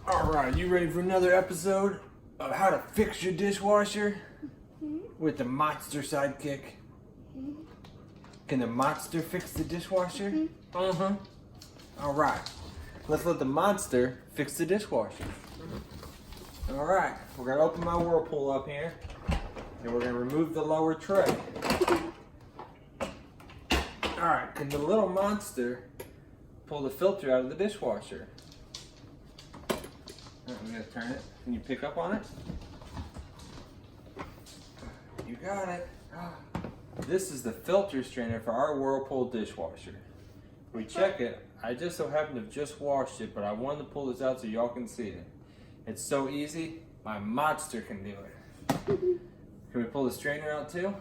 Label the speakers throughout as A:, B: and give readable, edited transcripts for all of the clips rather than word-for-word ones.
A: Alright, you ready for another episode of how to fix your dishwasher with the monster sidekick? Can the monster fix the dishwasher? Alright, let's let the monster fix the dishwasher. Alright, we're going to open my Whirlpool up here and we're going to remove the lower tray. Alright, can the little monster pull the filter out of the dishwasher? I'm going to turn it. Can you pick up on it? You got it. This is the filter strainer for our Whirlpool dishwasher. We check it. I just so happen to have just washed it, but I wanted to pull this out so y'all can see it. It's so easy, my monster can do it. Can we pull the strainer out too?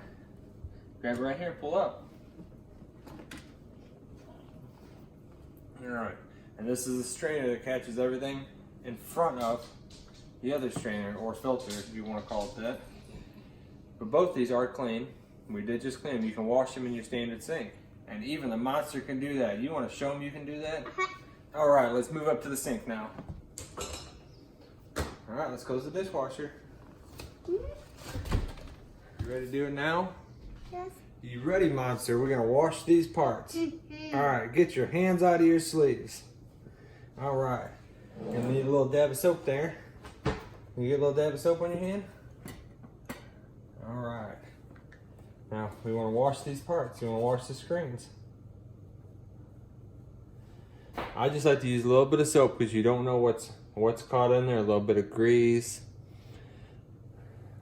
A: Grab it right here, pull up. Alright, and this is a strainer that catches everything in front of the other strainer, or filter if you want to call it that. But both these are clean. We did just clean them. You can wash them in your standard sink. And even the monster can do that. You want to show them you can do that? Alright, let's move up to the sink now. Alright, let's close the dishwasher. You ready to do it now?
B: Yes.
A: You ready, monster? We're going to wash these parts. Alright, get your hands out of your sleeves. Alright. You're going to need a little dab of soap there. Can you get a little dab of soap on your hand? Alright. Now, we want to wash these parts. We want to wash the screens. I just like to use a little bit of soap because you don't know what's caught in there. A little bit of grease,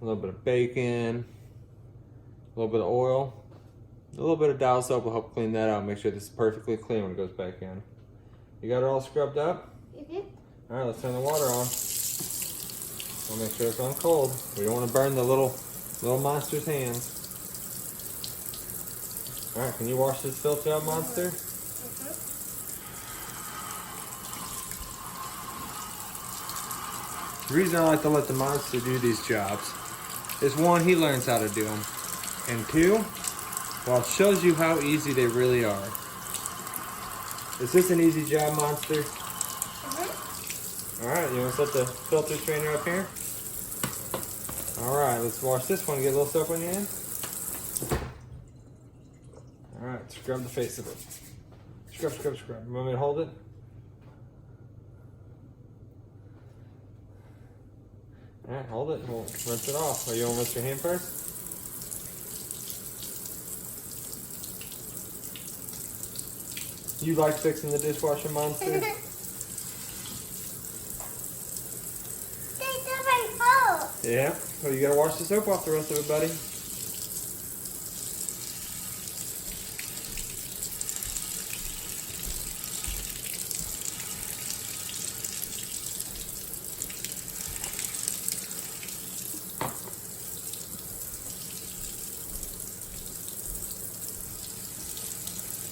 A: a little bit of bacon, a little bit of oil, a little bit of dial soap will help clean that out. Make sure this is perfectly clean when it goes back in. You got it all scrubbed up? Alright, let's turn the water on. We'll make sure it's on cold. We don't want to burn the little monster's hands. Alright, can you wash this filter out, monster? The reason I like to let the monster do these jobs is one, he learns how to do them. And two, well, it shows you how easy they really are. Is this an easy job, monster? Alright, you want to set the filter strainer up here? Alright, let's wash this one. Get a little soap on your hand. Alright, scrub the face of it. Scrub, scrub, scrub. You want me to hold it? Alright, hold it. We'll rinse it off. Or you want to rinse your hand first? You like fixing the dishwasher, monster? Yeah, well, you gotta wash the soap off the rest of it, buddy.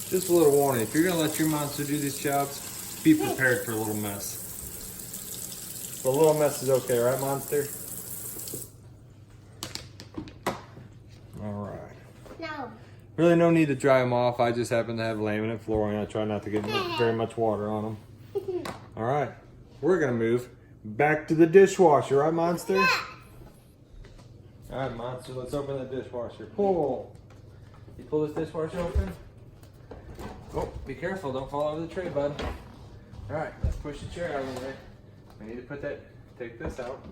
A: Just a little warning, if you're gonna let your monster do these jobs, be prepared for a little mess. But a little mess is okay, right, monster? Alright.
B: No.
A: Really no need to dry them off. I just happen to have laminate flooring. I try not to get very much water on them. Alright. We're going to move back to the dishwasher. Right, monster? Alright, monster. Let's open the dishwasher. Pull. You pull this dishwasher open? Oh, be careful. Don't fall over the tray, bud. Alright, let's push the chair out of the way. We need to take this out.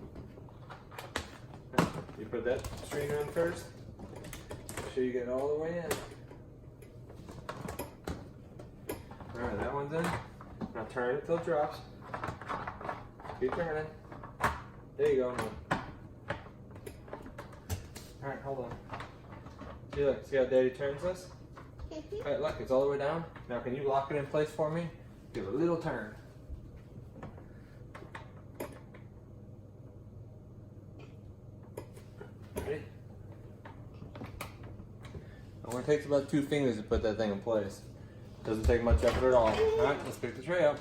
A: You put that strainer in first. Make sure you get it all the way in. Alright, that one's in. Now turn it till it drops. Keep turning. There you go. Alright, hold on. See, look, see how Daddy turns this? Alright, look, it's all the way down. Now can you lock it in place for me? Give it a little turn. Ready? It only takes about 2 fingers to put that thing in place. Doesn't take much effort at all. Alright, let's pick the tray up.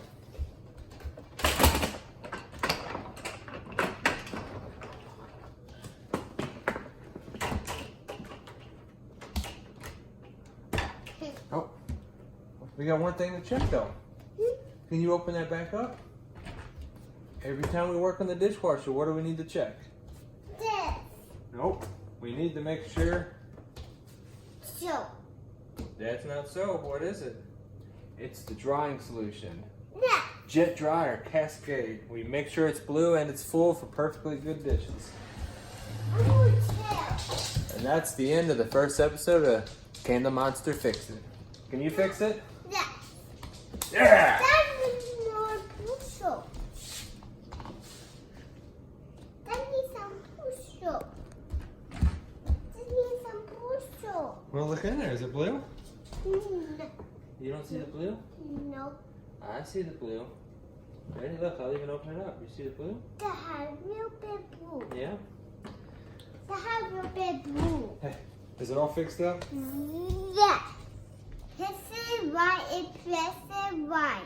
A: Oh, we got one thing to check though. Can you open that back up? Every time we work on the dishwasher, what do we need to check?
B: This.
A: Nope. We need to make sure.
B: Soap.
A: That's not soap. What is it? It's the drying solution.
B: Yeah.
A: Jet dryer, Cascade. We make sure it's blue and it's full for perfectly good dishes.
B: Oh, yeah.
A: And that's the end of the first episode of Can the Monster Fix It? Can you fix it?
B: Yeah.
A: Yeah!
B: That is more push-up. That needs some push-up. That needs some push-up.
A: Well, look in there. Is it blue?
B: No.
A: You don't see the blue?
B: No.
A: I see the blue. Ready? Look, I'll even open it up. You see the blue?
B: That has real big blue.
A: Yeah.
B: That has real big blue.
A: Hey, is it all fixed up?
B: Yeah. Press it right and press it right.